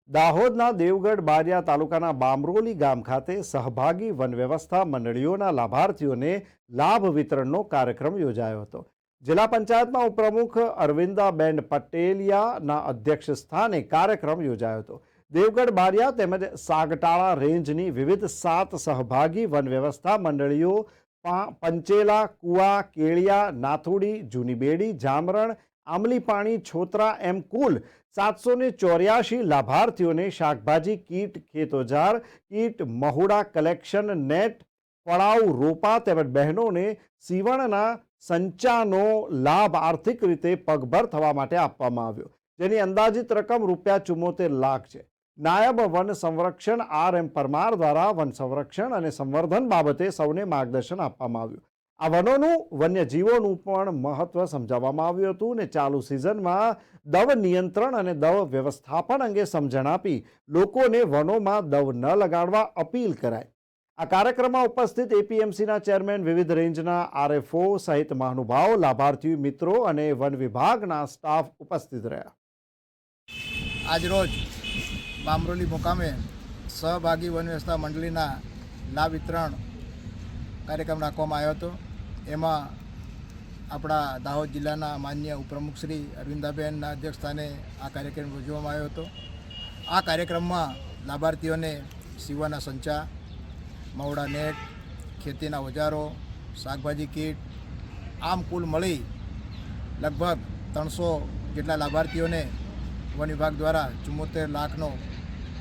દાહોદના દેવગઢ બારિયા તાલુકાના બામરોલી ગામ ખાતે સહભાગી વન વ્યવસ્થા મંડળીઓના લાભાર્થીઓને લાભ વિતરણનો કાર્યક્રમ યોજાયો હતો। જિલ્લા પંચાયતના ઉપપ્રમુખ અરવિંદાબેન પટેલિયાના અધ્યક્ષ સ્થાને કાર્યક્રમ યોજાયો હતો। દેવગઢ બારિયા તેમજ સાગટાળા રેન્જની વિવિધ 7 સહભાગી વન વ્યવસ્થા મંડળીઓ પંચેલા, કુવા, કેળિયા, નાથુડી, જૂની બેડી, જામરણ, આમલી પાણી, છોતરા એમ કુલ 784 લાભાર્થીઓને શાકભાજી kit, ખેતોજાર kit, Mahuda collection net, પડાઉ રોપા તેમજ બહેનોને સીવણના સંચાનો લાભ આર્થિક રીતે પગભર થવા માટે આપવામાં આવ્યો, જેની અંદાજિત રકમ ₹74 લાખ છે। નાયબ વન સંરક્ષણ RM પરમાર દ્વારા વન સંરક્ષણ અને સંવર્ધન બાબતે સૌને માર્ગદર્શન આપવામાં આવ્યું। આ વનોનું વન્યજીવોનું પણ મહત્વ સમજાવવામાં આવ્યું હતું અને ચાલુ સિઝનમાં દવ નિયંત્રણ અને દવ વ્યવસ્થાપન અંગે સમજણ આપી લોકોને વનોમાં દવ ન લગાડવા અપીલ કરાઈ। આ કાર્યક્રમમાં ઉપસ્થિત APMCના ચેરમેન, વિવિધ રેન્જના RFO સહિત મહાનુભાવો, લાભાર્થી મિત્રો અને વન વિભાગના સ્ટાફ ઉપસ્થિત રહ્યા। આજરોજ બામરોલી મુકામે સહભાગી વન વ્યવસ્થા મંડળીના લાભ વિતરણ કાર્યક્રમ રાખવામાં આવ્યો હતો। એમાં આપણા દાહોદ જિલ્લાના માન્ય ઉપપ્રમુખ શ્રી અરવિંદાબેનના અધ્યક્ષસ્થાને આ કાર્યક્રમ યોજવામાં આવ્યો હતો। આ કાર્યક્રમમાં લાભાર્થીઓને સીવવાના સંચા, મવડા નેટ, ખેતીના ઓજારો, શાકભાજી કીટ, આમ કુલ મળી લગભગ 300 જેટલા લાભાર્થીઓને વન વિભાગ દ્વારા 74 લાખનો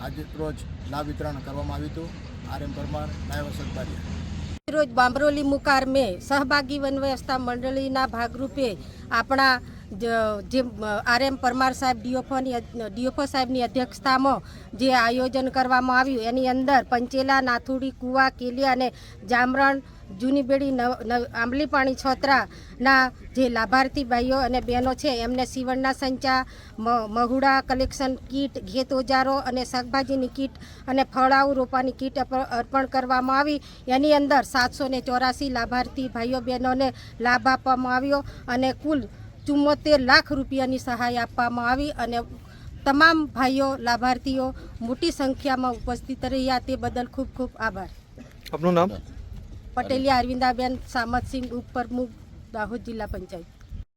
આજે રોજ લાભ વિતરણ કરવામાં આવ્યું હતું। RM પરમાર, નાયબ સરકારી। રોજ બામરોલી મુકામે સહભાગી વન વ્યવસ્થા મંડળીના ભાગરૂપે આપણા જે RM પરમાર સાહેબ ડીઓફો સાહેબની અધ્યક્ષતામાં જે આયોજન કરવામાં આવ્યું એની અંદર પંચેલા, નાથુડી, કુવા, કેલિયા અને જામરણ, જૂની બેડી, આંબલી પાણી, છોતરાના જે લાભાર્થી ભાઈઓ અને બહેનો છે એમને સીવણના સંચા, મહુડા કલેક્શન કીટ, ખેત ઓજારો અને શાકભાજીની કીટ અને ફળાઉ રોપાની કીટ અર્પણ કરવામાં આવી। એની અંદર 784 લાભાર્થી ભાઈઓ બહેનોને લાભ આપવામાં આવ્યો અને કુલ 74 લાખ રૂપિયાની સહાય આપવામાં આવી અને તમામ ભાઈઓ લાભાર્થીઓ મોટી સંખ્યામાં ઉપસ્થિત રહ્યા તે બદલ ખૂબ ખૂબ આભાર। આપનું નામ? પટેલિયા અરવિંદાબેન સામતસિંહ, ઉપપ્રમુખ, દાહોદ જિલ્લા પંચાયત।